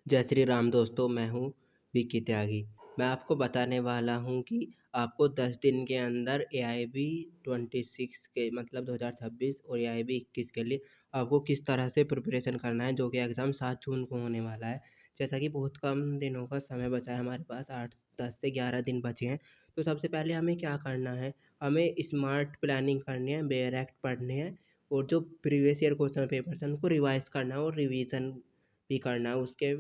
जय श्री राम दोस्तों, मैं हूँ विकी त्यागी। मैं आपको बताने वाला हूँ कि आपको 10 दिन के अंदर AIB 26 के मतलब 2026 और AIB 21 के लिए आपको किस तरह से प्रिपरेशन करना है, जो कि एग्ज़ाम 7 जून को होने वाला है। जैसा कि बहुत कम दिनों का समय बचा है हमारे पास, 10 से 11 दिन बचे हैं। तो सबसे पहले हमें क्या करना है, हमें स्मार्ट प्लानिंग करनी है, बेयर एक्ट पढ़ने हैं और जो प्रीवियस ईयर क्वेश्चन पेपर्स हैं उनको रिवाइज़ करना है और रिवीजन भी करना है। उसके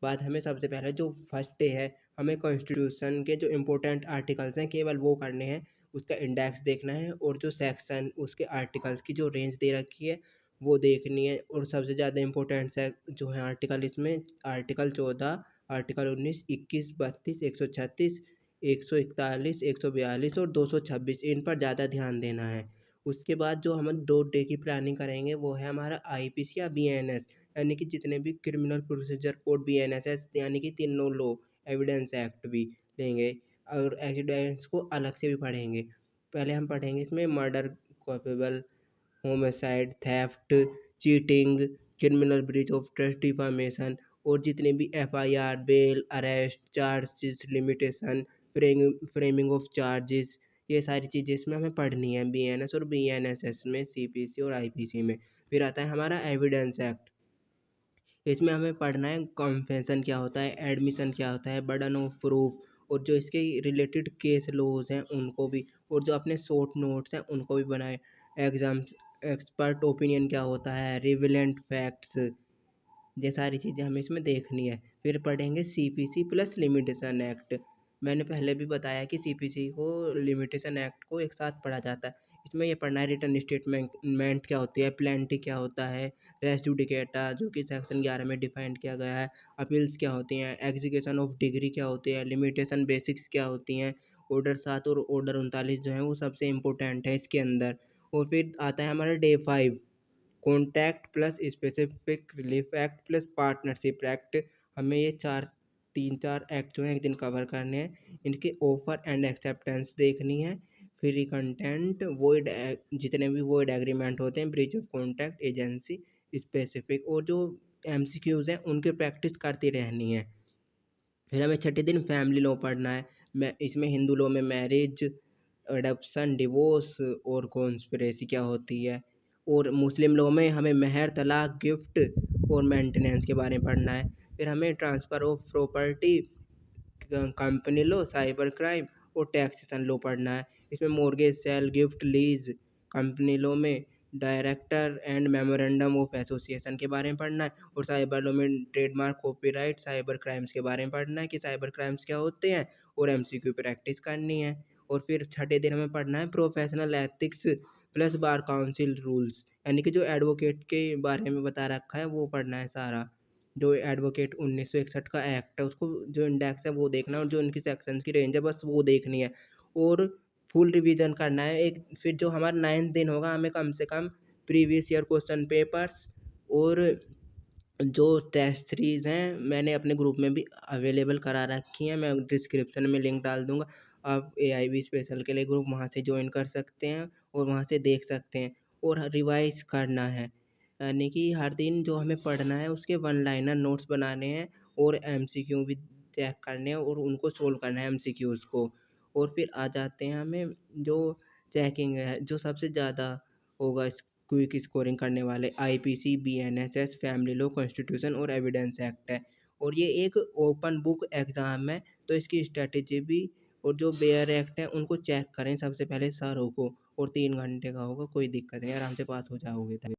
बाद हमें सबसे पहले जो फर्स्ट डे है, हमें कॉन्स्टिट्यूशन के जो इम्पोर्टेंट आर्टिकल्स हैं केवल वो करने हैं, उसका इंडेक्स देखना है और जो सेक्शन उसके आर्टिकल्स की जो रेंज दे रखी है वो देखनी है। और सबसे ज़्यादा इम्पोर्टेंट से जो है आर्टिकल, इसमें आर्टिकल 14, आर्टिकल 19, 21, 32, 136, 141, 142 और 226, इन पर ज़्यादा ध्यान देना है। उसके बाद जो हम 2 डे की प्लानिंग करेंगे वो है हमारा IPC या BNS, यानी कि जितने भी क्रिमिनल प्रोसीजर कोड, BNSS यानी कि तीनों लॉ, एविडेंस एक्ट भी लेंगे और एविडेंस को अलग से भी पढ़ेंगे। पहले हम पढ़ेंगे इसमें murder culpable, homicide, theft, cheating, criminal breach of trust, defamation और जितने भी FIR, bail, arrest, charges, limitation, framing of charges, ये सारी चीज़ें इसमें हमें पढ़नी है BNS और BNSS में, CPC और IPC में। फिर आता है हमारा एविडेंस एक्ट। इसमें हमें पढ़ना है कन्फेशन क्या होता है, एडमिशन क्या होता है, बर्डन ऑफ प्रूफ और जो इसके रिलेटेड केस लॉज हैं उनको भी, और जो अपने शॉर्ट नोट्स हैं उनको भी बनाए। एग्जाम एक्सपर्ट ओपिनियन क्या होता है, रिविलेंट फैक्ट्स, ये सारी चीज़ें हमें इसमें देखनी है। फिर पढ़ेंगे CPC प्लस लिमिटेशन एक्ट। मैंने पहले भी बताया कि CPC को लिमिटेशन एक्ट को एक साथ पढ़ा जाता है। इसमें ये पढ़ना है रिटर्न स्टेटमेंट क्या होती है, प्लेंटी क्या होता है, रेस जुडिकेटा जो कि सेक्शन 11 में डिफाइंड किया गया है, अपील्स क्या होती हैं, एग्जीक्यूशन ऑफ डिग्री क्या होती है, लिमिटेशन बेसिक्स क्या होती हैं, ऑर्डर 7 और ऑर्डर 39 जो हैं वो सबसे इम्पोर्टेंट है इसके अंदर। और फिर आता है हमारा day 5, contact plus specific relief act plus partnership act. हमें ये 3-4 एक्ट जो हैं एक दिन कवर करने हैं। इनके ऑफर एंड एक्सेप्टेंस देखनी है। फ्री कंटेंट, वॉइड, जितने भी वॉइड एग्रीमेंट होते हैं, breach of contract, agency specific और जो MCQs हैं उनकी प्रैक्टिस करती रहनी है। फिर हमें छठे दिन फैमिली लॉ पढ़ना है। मैं इसमें हिंदू लॉ में मैरिज, अडॉप्शन, डिवोर्स और कॉन्स्पिरेसी क्या होती है, और मुस्लिम लॉ में हमें मेहर, तलाक, गिफ्ट और मेंटेनेंस के बारे में पढ़ना है। फिर हमें transfer of property, company law, cyber crime और टैक्सेशन लॉ पढ़ना है। इसमें mortgage, sale, gift, lease, company law में director and memorandum of association के बारे में पढ़ना है। और साइबर लॉ में ट्रेडमार्क, कॉपीराइट, साइबर क्राइम्स के बारे में पढ़ना है कि साइबर क्राइम्स क्या होते हैं और MCQ प्रैक्टिस करनी है। और फिर छठे दिन हमें पढ़ना है professional ethics plus bar council rules, यानी कि जो एडवोकेट के बारे में बता रखा है वो पढ़ना है सारा। जो एडवोकेट 1961 का एक्ट है उसको जो इंडेक्स है वो देखना है और जो उनकी सेक्शंस की रेंज है बस वो देखनी है और फुल रिवीजन करना है। एक फिर जो हमारा 9th दिन होगा हमें कम से कम प्रीवियस ईयर क्वेश्चन पेपर्स और जो टेस्ट सीरीज़ हैं मैंने अपने ग्रुप में भी अवेलेबल करा रखी हैं, मैं डिस्क्रिप्शन में लिंक डाल दूँगा। आप AIB स्पेशल के लिए ग्रुप वहाँ से जॉइन कर सकते हैं और वहाँ से देख सकते हैं। और रिवाइज़ करना है, यानी कि हर दिन जो हमें पढ़ना है उसके वन लाइनर नोट्स बनाने हैं और MCQ भी चेक करने हैं और उनको सोल्व करना है MCQs को। और फिर आ जाते हैं हमें जो चेकिंग है, जो सबसे ज़्यादा होगा इस क्विक स्कोरिंग करने वाले, IPC, BNSS, family law, constitution और एविडेंस एक्ट है। और ये एक ओपन बुक एग्ज़ाम है तो इसकी स्ट्रैटेजी भी और जो बेयर एक्ट है उनको चेक करें सबसे पहले सारों को, और 3 घंटे का होगा, कोई दिक्कत नहीं, आराम से पास हो जाओगे।